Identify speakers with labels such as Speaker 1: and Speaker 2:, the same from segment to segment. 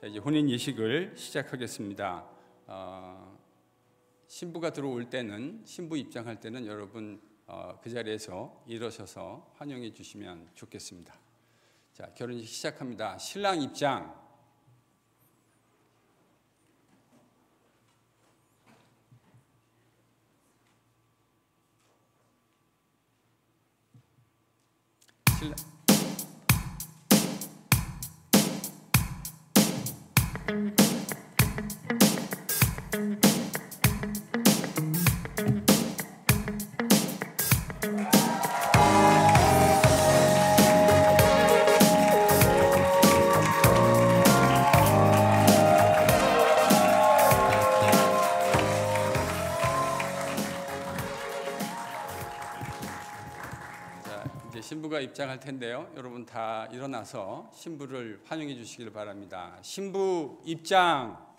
Speaker 1: 자, 이제 혼인 예식을 시작하겠습니다. 신부가 들어올 때는, 신부 입장할 때는 여러분 그 자리에서 일어서서 환영해 주시면 좋겠습니다. 자, 결혼식 시작합니다. 신랑 입장. 신랑. 신부가 입장할 텐데요. 여러분 다 일어나서 신부를 환영해 주시길 바랍니다. 신부 입장.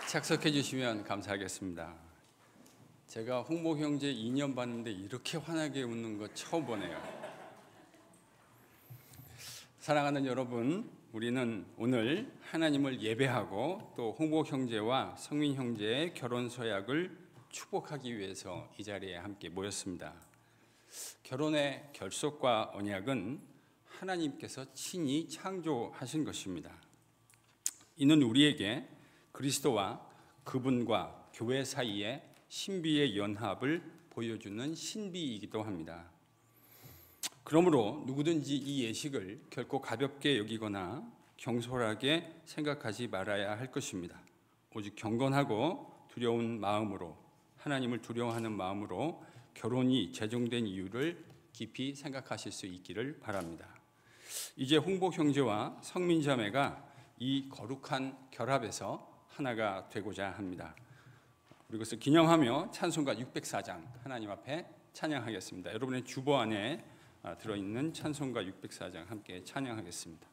Speaker 1: 착석해 주시면 감사하겠습니다. 제가 홍보 형제 2년 봤는데 이렇게 환하게 웃는 거 처음 보네요. 사랑하는 여러분, 우리는 오늘 하나님을 예배하고 또 홍보 형제와 성민 형제의 결혼 서약을 축복하기 위해서 이 자리에 함께 모였습니다. 결혼의 결속과 언약은 하나님께서 친히 창조하신 것입니다. 이는 우리에게 그리스도와 그분과 교회 사이의 신비의 연합을 보여주는 신비이기도 합니다. 그러므로 누구든지 이 예식을 결코 가볍게 여기거나 경솔하게 생각하지 말아야 할 것입니다. 오직 경건하고 두려운 마음으로, 하나님을 두려워하는 마음으로 결혼이 제정된 이유를 깊이 생각하실 수 있기를 바랍니다. 이제 홍보 형제와 성민 자매가 이 거룩한 결합에서 하나가 되고자 합니다. 우리 그것을 기념하며 찬송가 604장 하나님 앞에 찬양하겠습니다. 여러분의 주보 안에 들어있는 찬송가 604장 함께 찬양하겠습니다.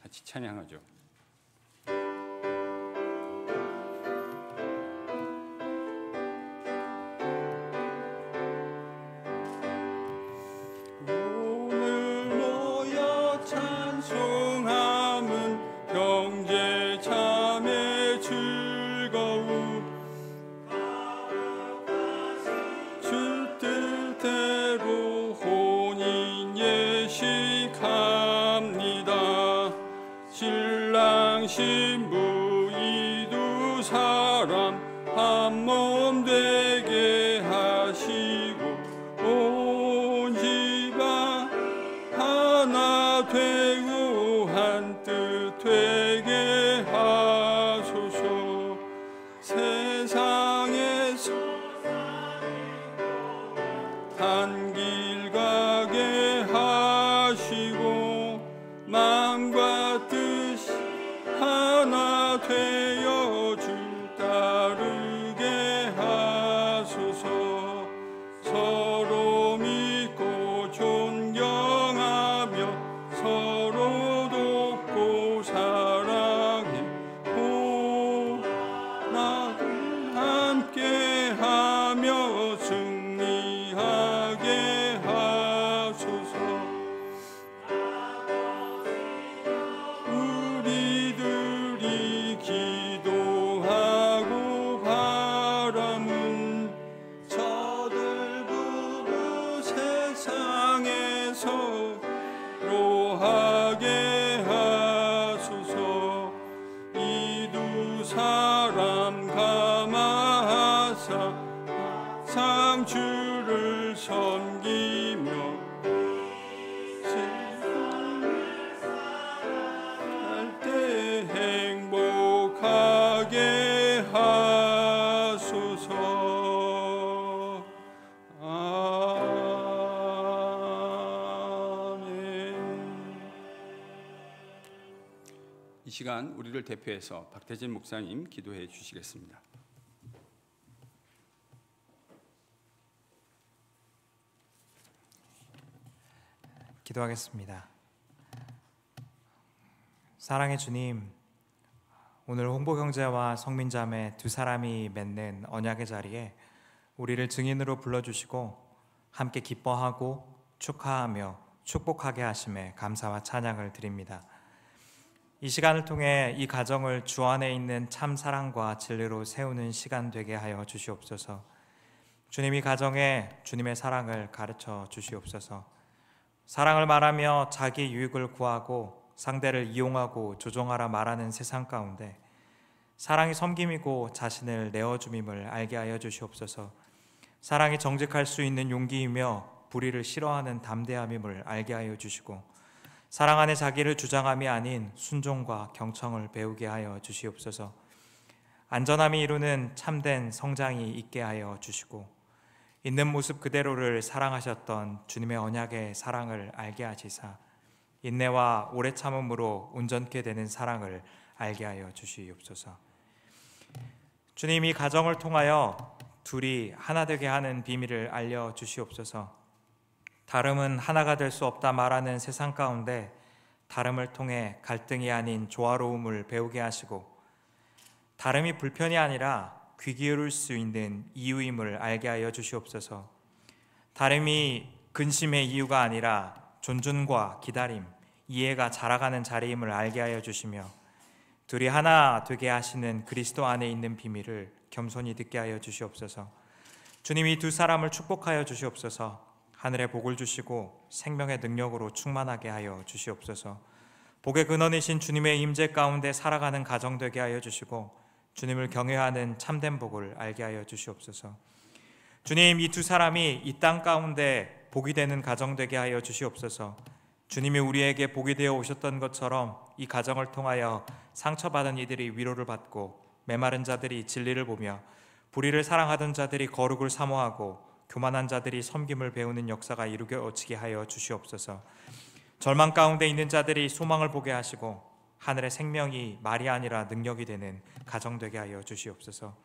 Speaker 1: 같이 찬양하죠. 오늘 모여 찬송함은 형제 자매 즐거움 주 뜻대로 혼인 예식합니다. 신랑 신부 이 두 사람 한 몸 되게 하시고 온 집안 하나 되고 한 뜻 되게 하소서. 세상에서 한 길 가게 하시고 마음과 뜻이 하나 되어 주 따르게 하소서. 서로 믿고 존경하며 서로 돕고 사랑해 나도 함께하며 승리하게 하소서. 우리들이 기도하고 바람은 저들 부부 세상에서 로하게 하소서. 이 시간 우리를 대표해서 박태진 목사님 기도해 주시겠습니다.
Speaker 2: 기도하겠습니다. 사랑의 주님, 오늘 홍보경제와 성민자매 두 사람이 맺는 언약의 자리에 우리를 증인으로 불러주시고 함께 기뻐하고 축하하며 축복하게 하심에 감사와 찬양을 드립니다. 이 시간을 통해 이 가정을 주 안에 있는 참 사랑과 진리로 세우는 시간 되게 하여 주시옵소서. 주님, 이 가정에 주님의 사랑을 가르쳐 주시옵소서. 사랑을 말하며 자기 유익을 구하고 상대를 이용하고 조종하라 말하는 세상 가운데 사랑이 섬김이고 자신을 내어줌임을 알게 하여 주시옵소서. 사랑이 정직할 수 있는 용기이며 불의를 싫어하는 담대함임을 알게 하여 주시고 사랑 안에 자기를 주장함이 아닌 순종과 경청을 배우게 하여 주시옵소서. 안전함이 이루는 참된 성장이 있게 하여 주시고 있는 모습 그대로를 사랑하셨던 주님의 언약의 사랑을 알게 하시사 인내와 오래 참음으로 온전케 되는 사랑을 알게 하여 주시옵소서. 주님, 이 가정을 통하여 둘이 하나 되게 하는 비밀을 알려 주시옵소서. 다름은 하나가 될 수 없다 말하는 세상 가운데 다름을 통해 갈등이 아닌 조화로움을 배우게 하시고 다름이 불편이 아니라 귀 기울일 수 있는 이유임을 알게 하여 주시옵소서. 다름이 근심의 이유가 아니라 존중과 기다림, 이해가 자라가는 자리임을 알게 하여 주시며 둘이 하나 되게 하시는 그리스도 안에 있는 비밀을 겸손히 듣게 하여 주시옵소서. 주님이 두 사람을 축복하여 주시옵소서. 하늘의 복을 주시고 생명의 능력으로 충만하게 하여 주시옵소서. 복의 근원이신 주님의 임재 가운데 살아가는 가정 되게 하여 주시고 주님을 경외하는 참된 복을 알게 하여 주시옵소서. 주님, 이 두 사람이 이 땅 가운데 복이 되는 가정 되게 하여 주시옵소서. 주님이 우리에게 복이 되어 오셨던 것처럼 이 가정을 통하여 상처받은 이들이 위로를 받고 메마른 자들이 진리를 보며 불의를 사랑하던 자들이 거룩을 사모하고 교만한 자들이 섬김을 배우는 역사가 이루어지게 하여 주시옵소서. 절망 가운데 있는 자들이 소망을 보게 하시고 하늘의 생명이 말이 아니라 능력이 되는 가정 되게 하여 주시옵소서.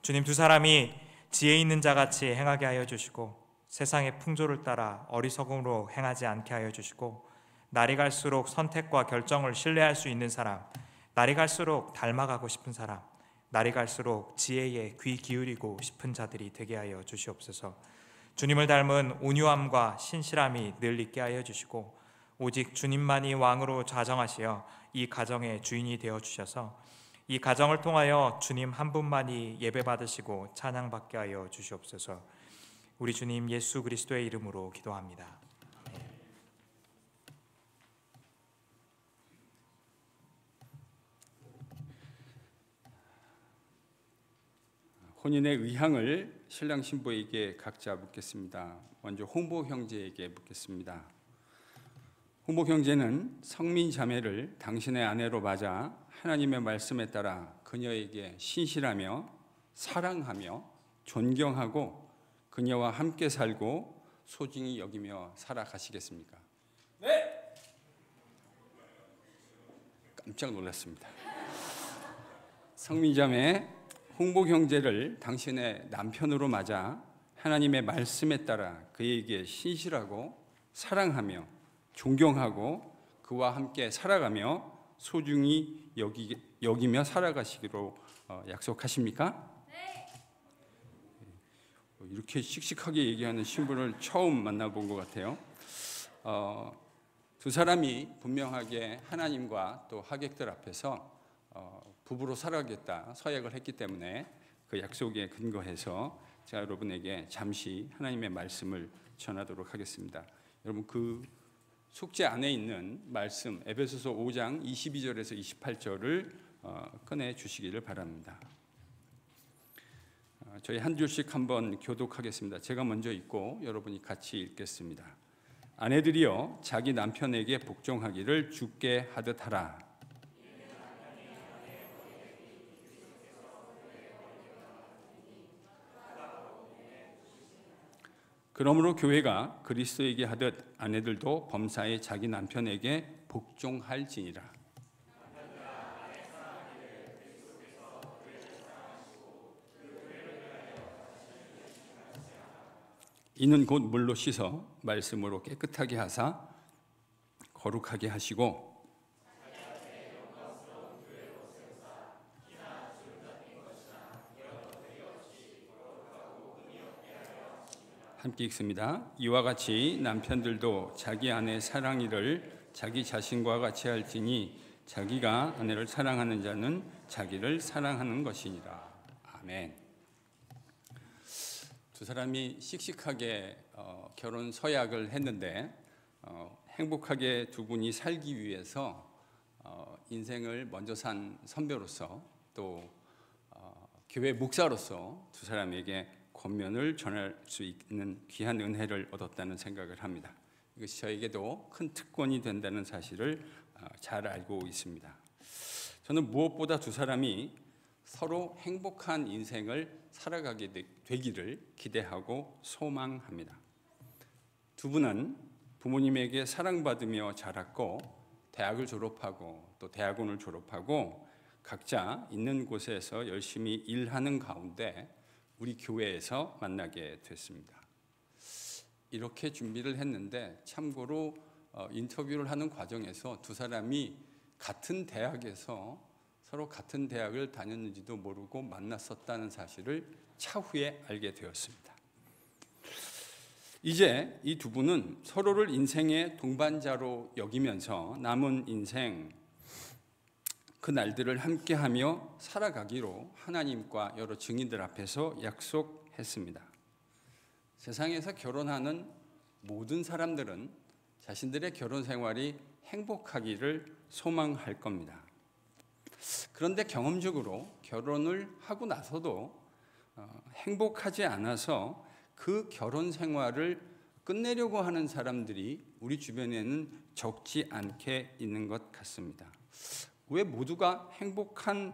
Speaker 2: 주님, 두 사람이 지혜 있는 자같이 행하게 하여 주시고 세상의 풍조를 따라 어리석음으로 행하지 않게 하여 주시고 날이 갈수록 선택과 결정을 신뢰할 수 있는 사람, 날이 갈수록 닮아가고 싶은 사람, 날이 갈수록 지혜에 귀 기울이고 싶은 자들이 되게 하여 주시옵소서. 주님을 닮은 온유함과 신실함이 늘 있게 하여 주시고 오직 주님만이 왕으로 좌정하시어 이 가정의 주인이 되어 주셔서 이 가정을 통하여 주님 한 분만이 예배받으시고 찬양받게 하여 주시옵소서. 우리 주님 예수 그리스도의 이름으로 기도합니다.
Speaker 1: 혼인의 의향을 신랑 신부에게 각자 묻겠습니다. 먼저 홍보 형제에게 묻겠습니다. 홍보 형제는 성민 자매를 당신의 아내로 맞아 하나님의 말씀에 따라 그녀에게 신실하며 사랑하며 존경하고 그녀와 함께 살고 소중히 여기며 살아가시겠습니까?
Speaker 3: 네.
Speaker 1: 깜짝 놀랐습니다. 성민 자매 홍보 형제를 당신의 남편으로 맞아 하나님의 말씀에 따라 그에게 신실하고 사랑하며 존경하고 그와 함께 살아가며 소중히 여기며 살아가시기로 약속하십니까?
Speaker 3: 네.
Speaker 1: 이렇게 씩씩하게 얘기하는 신부를 처음 만나본 것 같아요. 두 사람이 분명하게 하나님과 또 하객들 앞에서 부부로 살아가겠다 서약을 했기 때문에 그 약속에 근거해서 제가 여러분에게 잠시 하나님의 말씀을 전하도록 하겠습니다. 여러분 그 속죄 안에 있는 말씀 에베소서 5장 22절에서 28절을 꺼내 주시기를 바랍니다. 저희 한 줄씩 한번 교독하겠습니다. 제가 먼저 읽고 여러분이 같이 읽겠습니다. 아내들이여 자기 남편에게 복종하기를 주께 하듯 하라. 그러므로 교회가 그리스도에게 하듯 아내들도 범사에 자기 남편에게 복종할지니라. 이는 곧 물로 씻어 말씀으로 깨끗하게 하사 거룩하게 하시고 함께 읽습니다. 이와 같이 남편들도 자기 아내 사랑이를 자기 자신과 같이 할지니 자기가 아내를 사랑하는 자는 자기를 사랑하는 것이니라. 아멘. 두 사람이 씩씩하게 결혼 서약을 했는데 행복하게 두 분이 살기 위해서 인생을 먼저 산 선배로서 또 교회 목사로서 두 사람에게 권면을 전할 수 있는 귀한 은혜를 얻었다는 생각을 합니다. 이것이 저에게도 큰 특권이 된다는 사실을 잘 알고 있습니다. 저는 무엇보다 두 사람이 서로 행복한 인생을 살아가게 되기를 기대하고 소망합니다. 두 분은 부모님에게 사랑받으며 자랐고 대학을 졸업하고 또 대학원을 졸업하고 각자 있는 곳에서 열심히 일하는 가운데 우리 교회에서 만나게 됐습니다. 이렇게 준비를 했는데 참고로 인터뷰를 하는 과정에서 두 사람이 같은 대학에서 서로 같은 대학을 다녔는지도 모르고 만났었다는 사실을 차후에 알게 되었습니다. 이제 이 두 분은 서로를 인생의 동반자로 여기면서 남은 인생 그 날들을 함께하며 살아가기로 하나님과 여러 증인들 앞에서 약속했습니다. 세상에서 결혼하는 모든 사람들은 자신들의 결혼 생활이 행복하기를 소망할 겁니다. 그런데 경험적으로 결혼을 하고 나서도 행복하지 않아서 그 결혼 생활을 끝내려고 하는 사람들이 우리 주변에는 적지 않게 있는 것 같습니다. 왜 모두가 행복한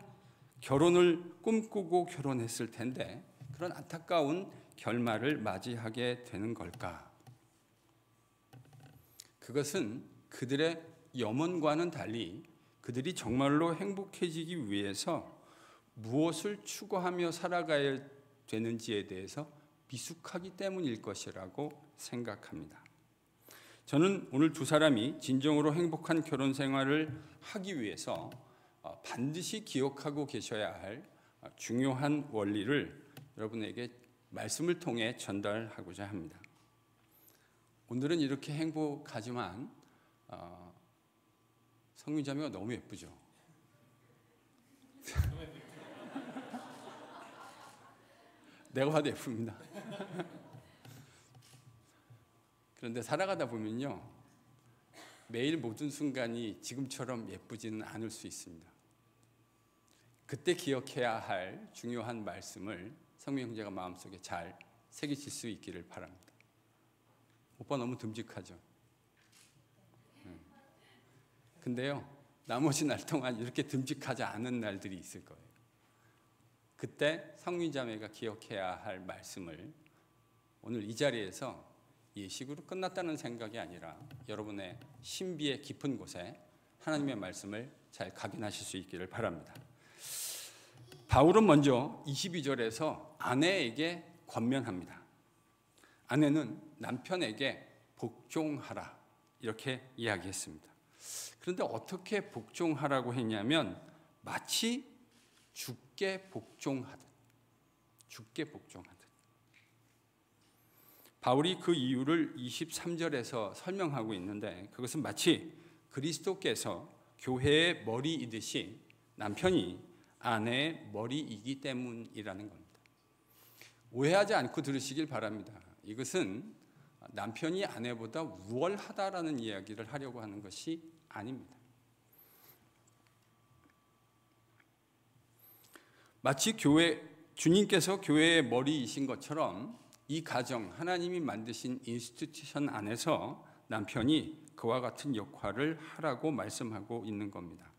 Speaker 1: 결혼을 꿈꾸고 결혼했을 텐데 그런 안타까운 결말을 맞이하게 되는 걸까? 그것은 그들의 염원과는 달리 그들이 정말로 행복해지기 위해서 무엇을 추구하며 살아가야 되는지에 대해서 미숙하기 때문일 것이라고 생각합니다. 저는 오늘 두 사람이 진정으로 행복한 결혼 생활을 하기 위해서 반드시 기억하고 계셔야 할 중요한 원리를 여러분에게 말씀을 통해 전달하고자 합니다. 오늘은 이렇게 행복하지만 성민자매가 너무 예쁘죠? 내가 봐도 예쁩니다. 그런데 살아가다 보면요, 매일 모든 순간이 지금처럼 예쁘지는 않을 수 있습니다. 그때 기억해야 할 중요한 말씀을 성민 형제가 마음속에 잘 새기실 수 있기를 바랍니다. 오빠 너무 듬직하죠? 근데요, 나머지 날 동안 이렇게 듬직하지 않은 날들이 있을 거예요. 그때 성민 자매가 기억해야 할 말씀을 오늘 이 자리에서 예식으로 끝났다는 생각이 아니라 여러분의 신비의 깊은 곳에 하나님의 말씀을 잘 각인하실 수 있기를 바랍니다. 바울은 먼저 22절에서 아내에게 권면합니다. 아내는 남편에게 복종하라 이렇게 이야기했습니다. 그런데 어떻게 복종하라고 했냐면 마치 주께 복종하듯 바울이 그 이유를 23절에서 설명하고 있는데 그것은 마치 그리스도께서 교회의 머리이듯이 남편이 아내의 머리이기 때문이라는 겁니다. 오해하지 않고 들으시길 바랍니다. 이것은 남편이 아내보다 우월하다라는 이야기를 하려고 하는 것이 아닙니다. 마치 주님께서 교회의 머리이신 것처럼 이 가정, 하나님이 만드신 인스티튜션 안에서 남편이 그와 같은 역할을 하라고 말씀하고 있는 겁니다.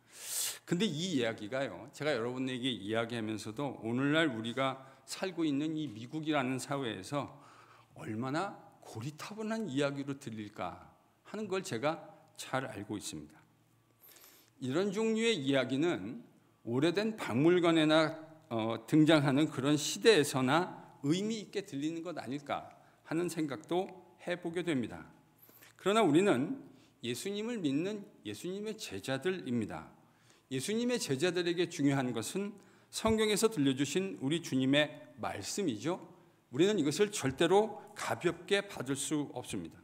Speaker 1: 근데 이 이야기가요, 제가 여러분에게 이야기하면서도 오늘날 우리가 살고 있는 이 미국이라는 사회에서 얼마나 고리타분한 이야기로 들릴까 하는 걸 제가 잘 알고 있습니다. 이런 종류의 이야기는 오래된 박물관에나 등장하는 그런 시대에서나 의미 있게 들리는 것 아닐까 하는 생각도 해보게 됩니다. 그러나 우리는 예수님을 믿는 예수님의 제자들입니다. 예수님의 제자들에게 중요한 것은 성경에서 들려주신 우리 주님의 말씀이죠. 우리는 이것을 절대로 가볍게 받을 수 없습니다.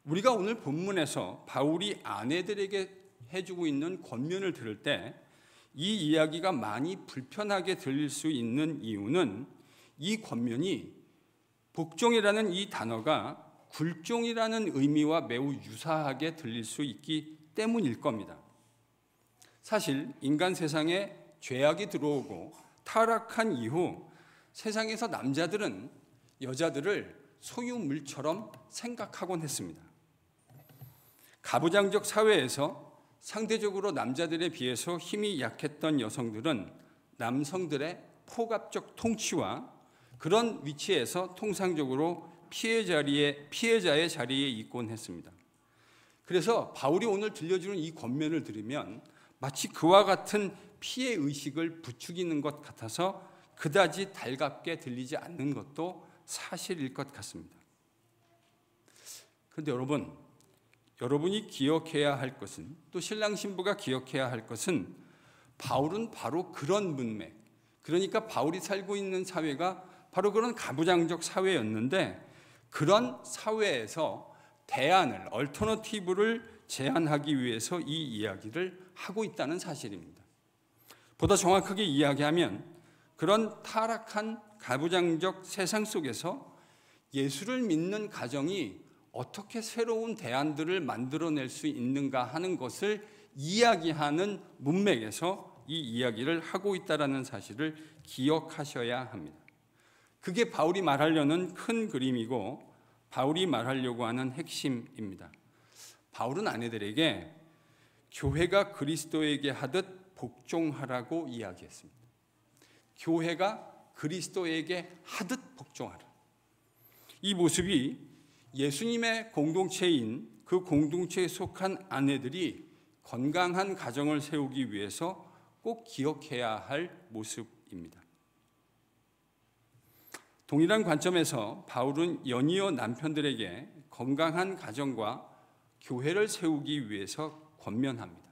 Speaker 1: 우리가 오늘 본문에서 바울이 아내들에게 해주고 있는 권면을 들을 때 이 이야기가 많이 불편하게 들릴 수 있는 이유는 이 권면이 복종이라는 이 단어가 굴종이라는 의미와 매우 유사하게 들릴 수 있기 때문일 겁니다. 사실 인간 세상에 죄악이 들어오고 타락한 이후 세상에서 남자들은 여자들을 소유물처럼 생각하곤 했습니다. 가부장적 사회에서 상대적으로 남자들에 비해서 힘이 약했던 여성들은 남성들의 포갑적 통치와 그런 위치에서 통상적으로 피해자의 자리에 있곤 했습니다. 그래서 바울이 오늘 들려주는 이 권면을 들으면 마치 그와 같은 피해 의식을 부추기는 것 같아서 그다지 달갑게 들리지 않는 것도 사실일 것 같습니다. 그런데 여러분이 기억해야 할 것은, 또 신랑 신부가 기억해야 할 것은 바울은 바로 그런 문맥, 그러니까 바울이 살고 있는 사회가 바로 그런 가부장적 사회였는데 그런 사회에서 대안을, 얼터너티브를 제안하기 위해서 이 이야기를 하고 있다는 사실입니다. 보다 정확하게 이야기하면 그런 타락한 가부장적 세상 속에서 예수를 믿는 가정이 어떻게 새로운 대안들을 만들어낼 수 있는가 하는 것을 이야기하는 문맥에서 이 이야기를 하고 있다는 사실을 기억하셔야 합니다. 그게 바울이 말하려는 큰 그림이고 바울이 말하려고 하는 핵심입니다. 바울은 아내들에게 교회가 그리스도에게 하듯 복종하라고 이야기했습니다. 교회가 그리스도에게 하듯 복종하라. 이 모습이 예수님의 공동체인 그 공동체에 속한 아내들이 건강한 가정을 세우기 위해서 꼭 기억해야 할 모습입니다. 동일한 관점에서 바울은 연이어 남편들에게 건강한 가정과 교회를 세우기 위해서 권면합니다.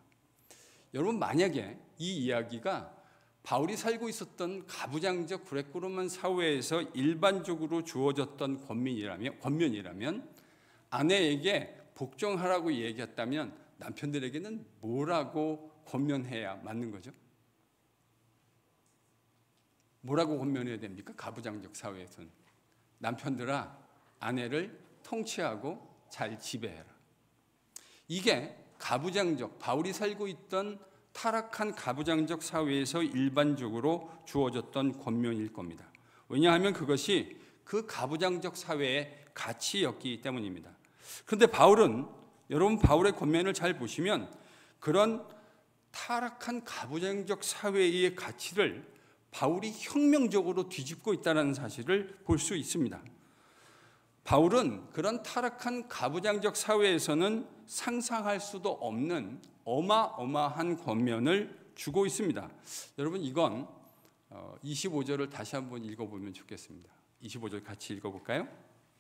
Speaker 1: 여러분, 만약에 이 이야기가 바울이 살고 있었던 가부장적 구레꾸르만 사회에서 일반적으로 주어졌던 권면이라면 아내에게 복종하라고 얘기했다면 남편들에게는 뭐라고 권면해야 맞는 거죠? 뭐라고 권면해야 됩니까? 가부장적 사회에서는 남편들아, 아내를 통치하고 잘 지배해라. 이게 가부장적, 바울이 살고 있던 타락한 가부장적 사회에서 일반적으로 주어졌던 권면일 겁니다. 왜냐하면 그것이 그 가부장적 사회의 가치였기 때문입니다. 그런데 여러분 바울의 권면을 잘 보시면 그런 타락한 가부장적 사회의 가치를 바울이 혁명적으로 뒤집고 있다는 사실을 볼 수 있습니다. 바울은 그런 타락한 가부장적 사회에서는 상상할 수도 없는 어마어마한 권면을 주고 있습니다. 여러분, 이건 25절을 다시 한번 읽어보면 좋겠습니다. 25절 같이 읽어볼까요?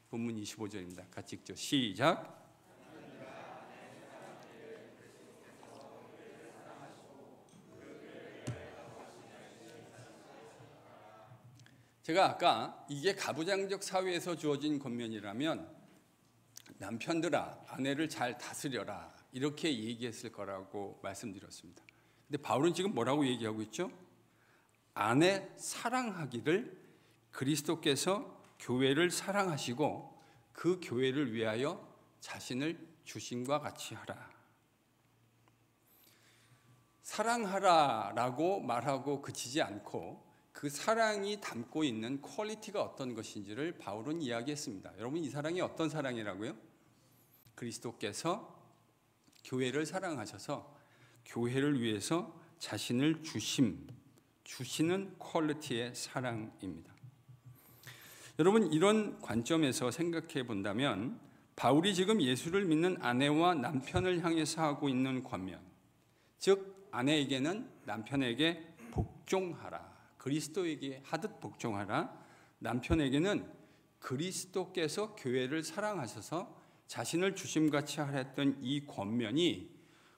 Speaker 1: 본문 25절입니다. 같이 읽죠. 시작. 제가 아까 이게 가부장적 사회에서 주어진 권면이라면 남편들아, 아내를 잘 다스려라 이렇게 얘기했을 거라고 말씀드렸습니다. 근데 바울은 지금 뭐라고 얘기하고 있죠? 아내 사랑하기를 그리스도께서 교회를 사랑하시고 그 교회를 위하여 자신을 주심과 같이 하라. 사랑하라라고 말하고 그치지 않고 그 사랑이 담고 있는 퀄리티가 어떤 것인지를 바울은 이야기했습니다. 여러분, 이 사랑이 어떤 사랑이라고요? 그리스도께서 교회를 사랑하셔서 교회를 위해서 자신을 주시는 퀄리티의 사랑입니다. 여러분, 이런 관점에서 생각해 본다면 바울이 지금 예수를 믿는 아내와 남편을 향해서 하고 있는 권면, 즉 아내에게는 남편에게 복종하라, 그리스도에게 하듯 복종하라, 남편에게는 그리스도께서 교회를 사랑하셔서 자신을 주심같이 하랬던 이 권면이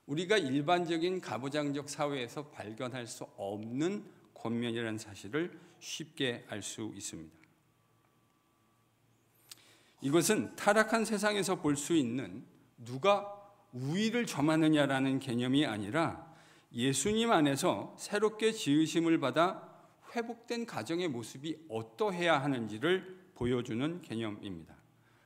Speaker 1: 우리가 일반적인 가부장적 사회에서 발견할 수 없는 권면이라는 사실을 쉽게 알 수 있습니다. 이것은 타락한 세상에서 볼 수 있는 누가 우위를 점하느냐라는 개념이 아니라 예수님 안에서 새롭게 지으심을 받아 회복된 가정의 모습이 어떠해야 하는지를 보여주는 개념입니다.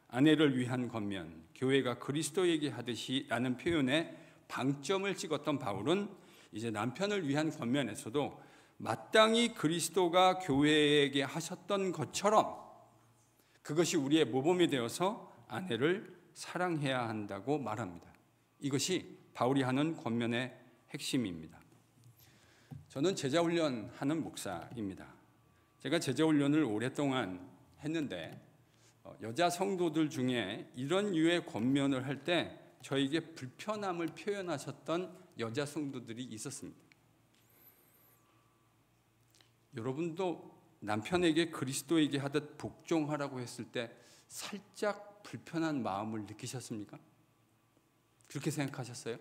Speaker 1: 아내를 위한 권면, 교회가 그리스도에게 하듯이 라는 표현에 방점을 찍었던 바울은 이제 남편을 위한 권면에서도 마땅히 그리스도가 교회에게 하셨던 것처럼 그것이 우리의 모범이 되어서 아내를 사랑해야 한다고 말합니다. 이것이 바울이 하는 권면의 핵심입니다. 저는 제자훈련하는 목사입니다. 제가 제자훈련을 오랫동안 했는데 여자 성도들 중에 이런 유의 권면을 할 때 저에게 불편함을 표현하셨던 여자 성도들이 있었습니다. 여러분도 남편에게 그리스도에게 하듯 복종하라고 했을 때 살짝 불편한 마음을 느끼셨습니까? 그렇게 생각하셨어요?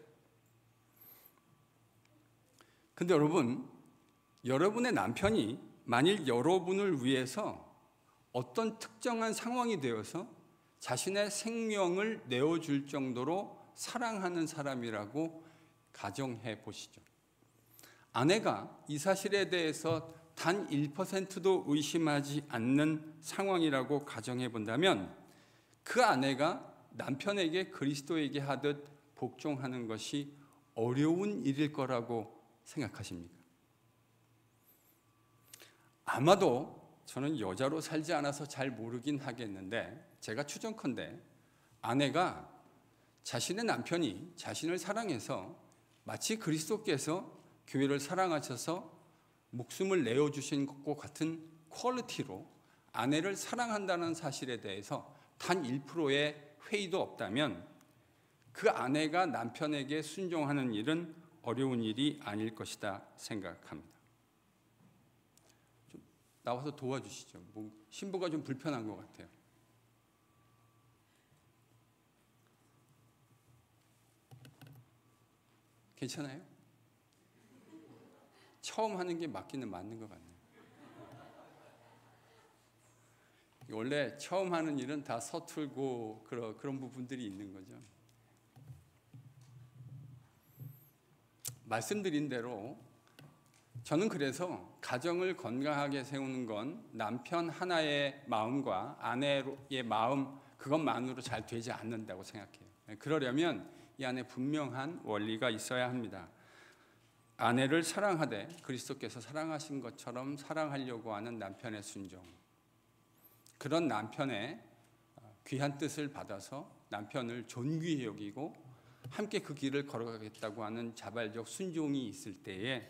Speaker 1: 근데 여러분, 여러분의 남편이 만일 여러분을 위해서 어떤 특정한 상황이 되어서 자신의 생명을 내어줄 정도로 사랑하는 사람이라고 가정해 보시죠. 아내가 이 사실에 대해서 단 1%도 의심하지 않는 상황이라고 가정해 본다면 그 아내가 남편에게 그리스도에게 하듯 복종하는 것이 어려운 일일 거라고 생각하십니까? 아마도 저는 여자로 살지 않아서 잘 모르긴 하겠는데 제가 추정컨대 아내가 자신의 남편이 자신을 사랑해서 마치 그리스도께서 교회를 사랑하셔서 목숨을 내어주신 것과 같은 퀄리티로 아내를 사랑한다는 사실에 대해서 단 1%의 회의도 없다면 그 아내가 남편에게 순종하는 일은 어려운 일이 아닐 것이다 생각합니다. 좀 나와서 도와주시죠. 신부가 좀 불편한 것 같아요. 괜찮아요? 처음 하는 게 맞기는 맞는 것 같네요. 원래 처음 하는 일은 다 서툴고 그런 부분들이 있는 거죠. 말씀드린 대로 저는 그래서 가정을 건강하게 세우는 건 남편 하나의 마음과 아내의 마음 그것만으로 잘 되지 않는다고 생각해요. 그러려면 이 안에 분명한 원리가 있어야 합니다. 아내를 사랑하되 그리스도께서 사랑하신 것처럼 사랑하려고 하는 남편의 순종, 그런 남편의 귀한 뜻을 받아서 남편을 존귀히 여기고 함께 그 길을 걸어가겠다고 하는 자발적 순종이 있을 때에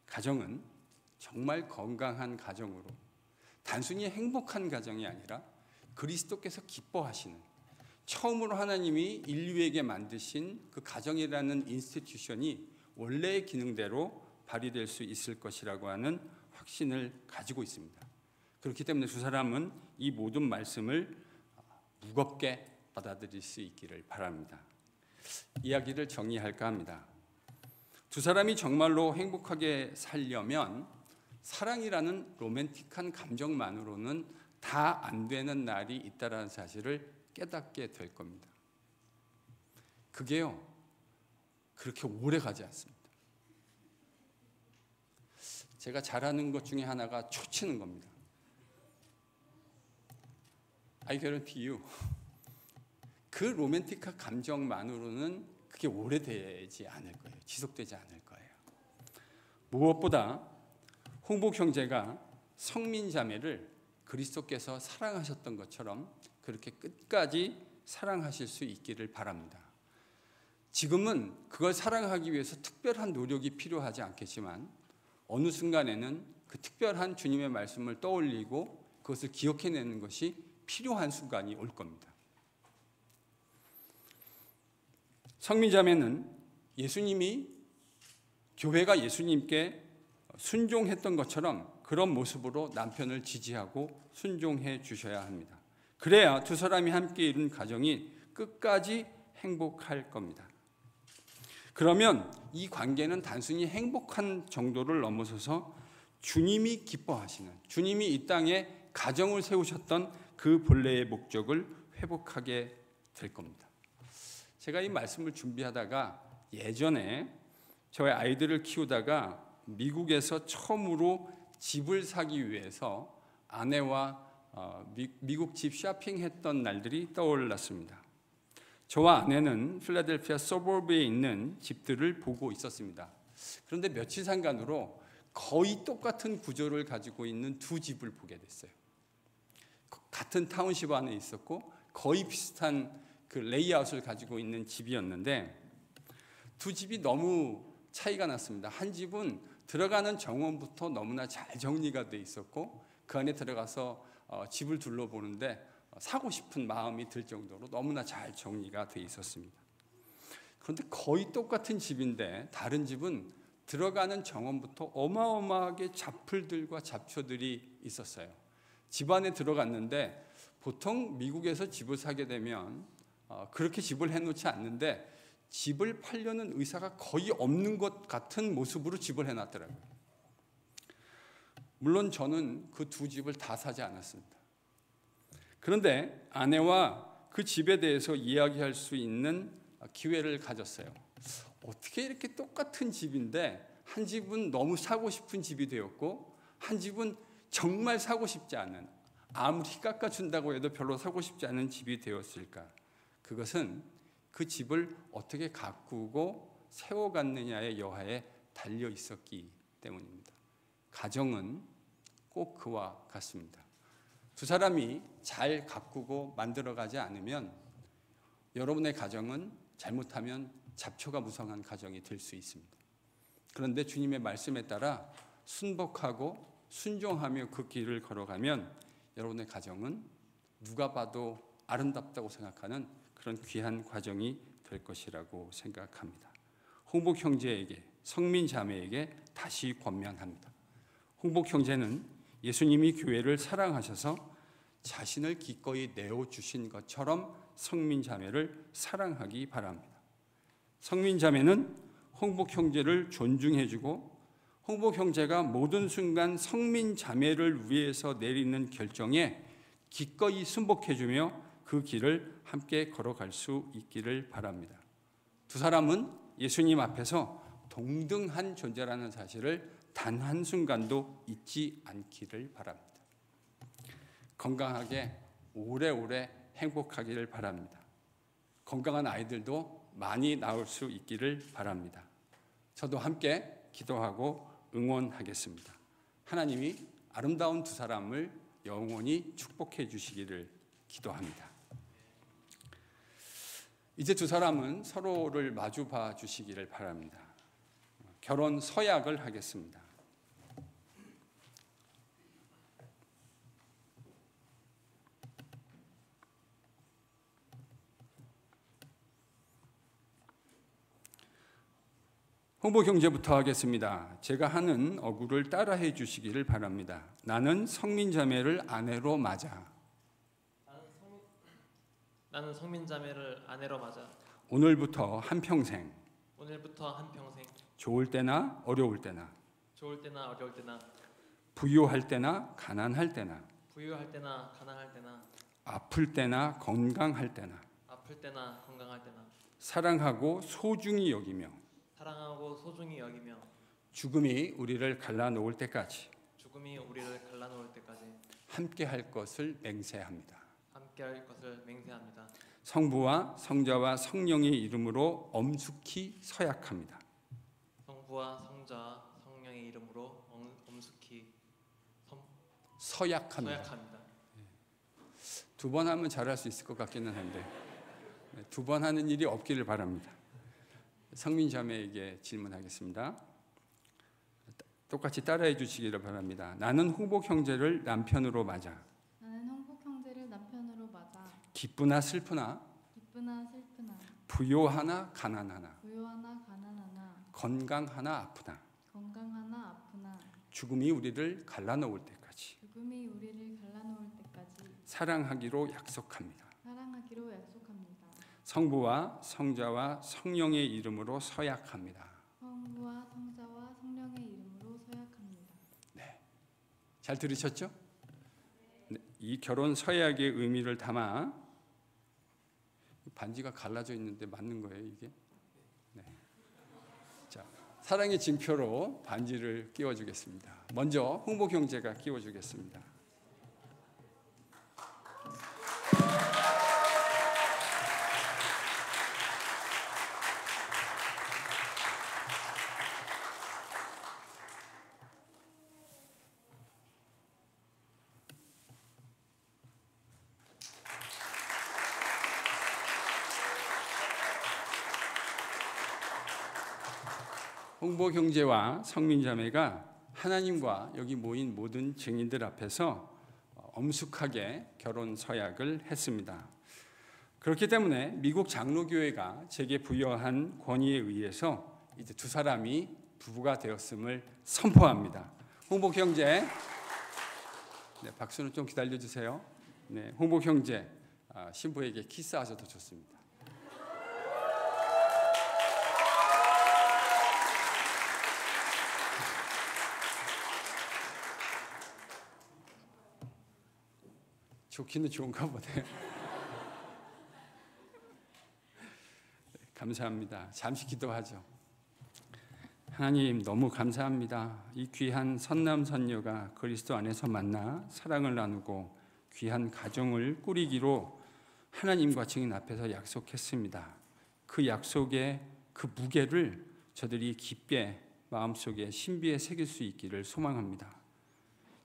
Speaker 1: 가정은 정말 건강한 가정으로, 단순히 행복한 가정이 아니라 그리스도께서 기뻐하시는, 처음으로 하나님이 인류에게 만드신 그 가정이라는 인스티튜션이 원래의 기능대로 발휘될 수 있을 것이라고 하는 확신을 가지고 있습니다. 그렇기 때문에 두 사람은 이 모든 말씀을 무겁게 받아들일 수 있기를 바랍니다. 이야기를 정리할까 합니다. 두 사람이 정말로 행복하게 살려면 사랑이라는 로맨틱한 감정만으로는 다 안 되는 날이 있다는 사실을 깨닫게 될 겁니다. 그게요, 그렇게 오래 가지 않습니다. 제가 잘하는 것 중에 하나가 초치는 겁니다. I guarantee you. 그 로맨틱한 감정만으로는 그게 오래되지 않을 거예요. 지속되지 않을 거예요. 무엇보다 홍복 형제가 성민 자매를 그리스도께서 사랑하셨던 것처럼 그렇게 끝까지 사랑하실 수 있기를 바랍니다. 지금은 그걸 사랑하기 위해서 특별한 노력이 필요하지 않겠지만 어느 순간에는 그 특별한 주님의 말씀을 떠올리고 그것을 기억해내는 것이 필요한 순간이 올 겁니다. 성민자매는 예수님이, 교회가 예수님께 순종했던 것처럼 그런 모습으로 남편을 지지하고 순종해 주셔야 합니다. 그래야 두 사람이 함께 이룬 가정이 끝까지 행복할 겁니다. 그러면 이 관계는 단순히 행복한 정도를 넘어서서 주님이 기뻐하시는, 주님이 이 땅에 가정을 세우셨던 그 본래의 목적을 회복하게 될 겁니다. 제가 이 말씀을 준비하다가 예전에 저의 아이들을 키우다가 미국에서 처음으로 집을 사기 위해서 아내와 미국 집 쇼핑했던 날들이 떠올랐습니다. 저와 아내는 필라델피아 서버브에 있는 집들을 보고 있었습니다. 그런데 며칠 상간으로 거의 똑같은 구조를 가지고 있는 두 집을 보게 됐어요. 같은 타운십 안에 있었고 거의 비슷한 그 레이아웃을 가지고 있는 집이었는데 두 집이 너무 차이가 났습니다. 한 집은 들어가는 정원부터 너무나 잘 정리가 돼 있었고 그 안에 들어가서 집을 둘러보는데 사고 싶은 마음이 들 정도로 너무나 잘 정리가 돼 있었습니다. 그런데 거의 똑같은 집인데 다른 집은 들어가는 정원부터 어마어마하게 잡풀들과 잡초들이 있었어요. 집 안에 들어갔는데 보통 미국에서 집을 사게 되면 그렇게 집을 해놓지 않는데 집을 팔려는 의사가 거의 없는 것 같은 모습으로 집을 해놨더라고요. 물론 저는 그 두 집을 다 사지 않았습니다. 그런데 아내와 그 집에 대해서 이야기할 수 있는 기회를 가졌어요. 어떻게 이렇게 똑같은 집인데 한 집은 너무 사고 싶은 집이 되었고 한 집은 정말 사고 싶지 않은, 아무리 깎아준다고 해도 별로 사고 싶지 않은 집이 되었을까? 그것은 그 집을 어떻게 가꾸고 세워갔느냐의 여하에 달려 있었기 때문입니다. 가정은 꼭 그와 같습니다. 두 사람이 잘 가꾸고 만들어가지 않으면 여러분의 가정은 잘못하면 잡초가 무성한 가정이 될 수 있습니다. 그런데 주님의 말씀에 따라 순복하고 순종하며 그 길을 걸어가면 여러분의 가정은 누가 봐도 아름답다고 생각하는 그런 귀한 과정이 될 것이라고 생각합니다. 홍복 형제에게, 성민 자매에게 다시 권면합니다. 홍복 형제는 예수님이 교회를 사랑하셔서 자신을 기꺼이 내어주신 것처럼 성민 자매를 사랑하기 바랍니다. 성민 자매는 홍복 형제를 존중해주고 홍복 형제가 모든 순간 성민 자매를 위해서 내리는 결정에 기꺼이 순복해주며 그 길을 함께 걸어갈 수 있기를 바랍니다. 두 사람은 예수님 앞에서 동등한 존재라는 사실을 단 한순간도 잊지 않기를 바랍니다. 건강하게 오래오래 행복하기를 바랍니다. 건강한 아이들도 많이 낳을 수 있기를 바랍니다. 저도 함께 기도하고 응원하겠습니다. 하나님이 아름다운 두 사람을 영원히 축복해 주시기를 기도합니다. 이제 두 사람은 서로를 마주 봐 주시기를 바랍니다. 결혼 서약을 하겠습니다. 홍보 형제부터 하겠습니다. 제가 하는 어구를 따라해 주시기를 바랍니다. 나는 성민 자매를 아내로 맞아.
Speaker 3: 나는 성민 자매를 아내로 맞아.
Speaker 1: 오늘부터 한평생.
Speaker 3: 오늘부터 한평생.
Speaker 1: 좋을 때나 어려울 때나.
Speaker 3: 좋을 때나 어려울 때나.
Speaker 1: 부유할 때나 가난할 때나.
Speaker 3: 부유할 때나 가난할 때나.
Speaker 1: 아플 때나 건강할 때나.
Speaker 3: 아플 때나 건강할 때나.
Speaker 1: 사랑하고 소중히 여기며.
Speaker 3: 사랑하고 소중히 여기며.
Speaker 1: 죽음이 우리를 갈라놓을 때까지.
Speaker 3: 죽음이 우리를 갈라놓을 때까지.
Speaker 1: 함께 할 것을 맹세합니다.
Speaker 3: 함께 할 것을 맹세합니다.
Speaker 1: 성부와 성자와 성령의 이름으로 엄숙히 서약합니다.
Speaker 3: 성부와 성자와 성령의 이름으로 엄숙히
Speaker 1: 서약합니다. 두 번 하면 잘할 수 있을 것 같기는 한데 두 번 하는 일이 없기를 바랍니다. 성민 자매에게 질문하겠습니다. 똑같이 따라해 주시기를 바랍니다. 나는 홍복 형제를 남편으로 맞아.
Speaker 4: 나는 홍복 형제를 남편으로 맞아.
Speaker 1: 기쁘나 슬프나
Speaker 4: 기쁘나 슬프나
Speaker 1: 부요하나 가난하나
Speaker 4: 부요하나 가난하나
Speaker 1: 건강하나 아프나
Speaker 4: 건강하나 아프나
Speaker 1: 죽음이 우리를 갈라놓을 때까지
Speaker 4: 죽음이 우리를 갈라놓을 때까지
Speaker 1: 사랑하기로 약속합니다.
Speaker 4: 사랑하기로 약속합니다.
Speaker 1: 성부와 성자와 성령의 이름으로 서약합니다.
Speaker 4: 성부와 성자와 성령의 이름으로 서약합니다.
Speaker 1: 잘 들으셨죠? 네, 이 결혼 서약의 의미를 담아 반지가 갈라져 있는데 맞는 거예요, 이게? 네. 자, 사랑의 징표로 반지를 끼워주겠습니다. 먼저 홍복 형제가 끼워주겠습니다. 홍복 형제와 성민자매가 하나님과 여기 모인 모든 증인들 앞에서 엄숙하게 결혼 서약을 했습니다. 그렇기 때문에 미국 장로교회가 제게 부여한 권위에 의해서 이제 두 사람이 부부가 되었음을 선포합니다. 홍복 형제, 네, 박수는 좀 기다려 주세요. 네, 홍복 형제, 신부에게 키스하셔도 좋습니다. 좋기는 좋은가 보네요. 감사합니다. 잠시 기도하죠. 하나님 너무 감사합니다. 이 귀한 선남선녀가 그리스도 안에서 만나 사랑을 나누고 귀한 가정을 꾸리기로 하나님과 증인 앞에서 약속했습니다. 그 약속의 그 무게를 저들이 깊게 마음속에 신비에 새길 수 있기를 소망합니다.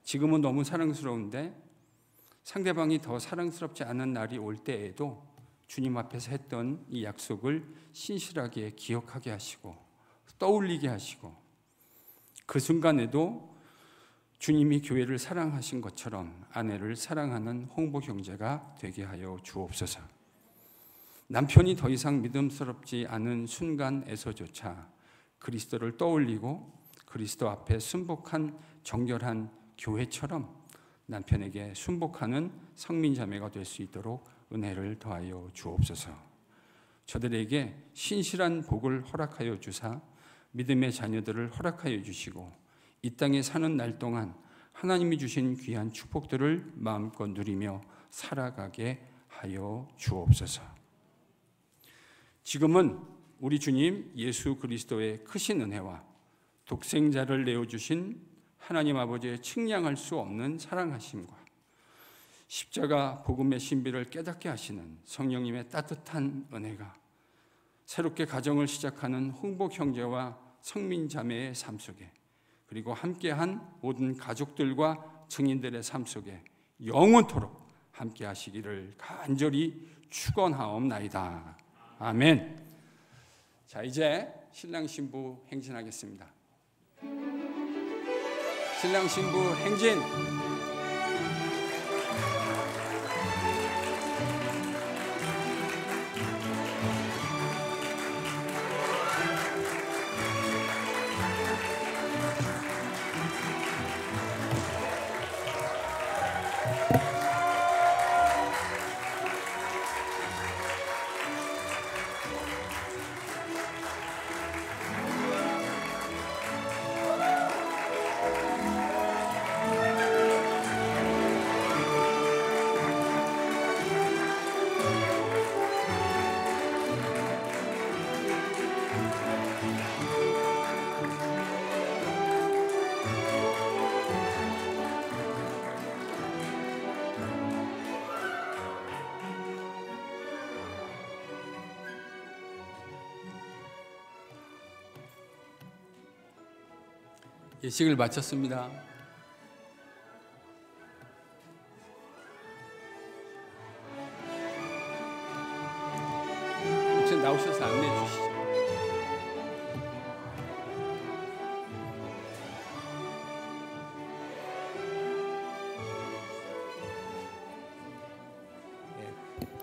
Speaker 1: 지금은 너무 사랑스러운데 상대방이 더 사랑스럽지 않은 날이 올 때에도 주님 앞에서 했던 이 약속을 신실하게 기억하게 하시고 떠올리게 하시고 그 순간에도 주님이 교회를 사랑하신 것처럼 아내를 사랑하는 홍복 형제가 되게 하여 주옵소서. 남편이 더 이상 믿음스럽지 않은 순간에서조차 그리스도를 떠올리고 그리스도 앞에 순복한 정결한 교회처럼 남편에게 순복하는 성민자매가 될 수 있도록 은혜를 더하여 주옵소서. 저들에게 신실한 복을 허락하여 주사 믿음의 자녀들을 허락하여 주시고 이 땅에 사는 날 동안 하나님이 주신 귀한 축복들을 마음껏 누리며 살아가게 하여 주옵소서. 지금은 우리 주님 예수 그리스도의 크신 은혜와 독생자를 내어주신 하나님 아버지의 측량할 수 없는 사랑하심과 십자가 복음의 신비를 깨닫게 하시는 성령님의 따뜻한 은혜가 새롭게 가정을 시작하는 홍복 형제와 성민 자매의 삶 속에 그리고 함께한 모든 가족들과 증인들의 삶 속에 영원토록 함께 하시기를 간절히 축원하옵나이다. 아멘. 자, 이제 신랑 신부 행진하겠습니다. 신랑 신부 행진. 예식을 마쳤습니다. 목사님 나오셔서 안내해 주시죠.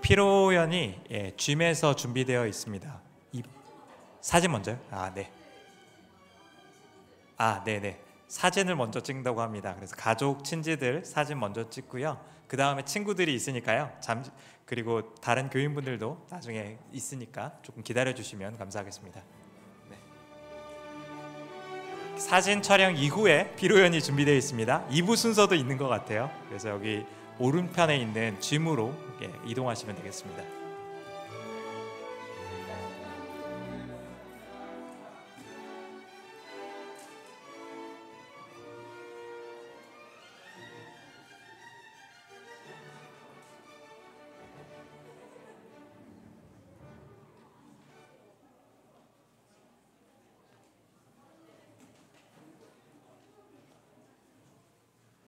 Speaker 2: 피로연이 gym에서 준비되어 있습니다. 이 사진 먼저요? 네네. 사진을 먼저 찍는다고 합니다. 그래서 가족, 친지들 사진 먼저 찍고요. 그 다음에 친구들이 있으니까요. 그리고 다른 교인분들도 나중에 있으니까 조금 기다려 주시면 감사하겠습니다. 네. 사진 촬영 이후에 피로연이 준비되어 있습니다. 2부 순서도 있는 것 같아요. 그래서 여기 오른편에 있는 짐으로 이동하시면 되겠습니다.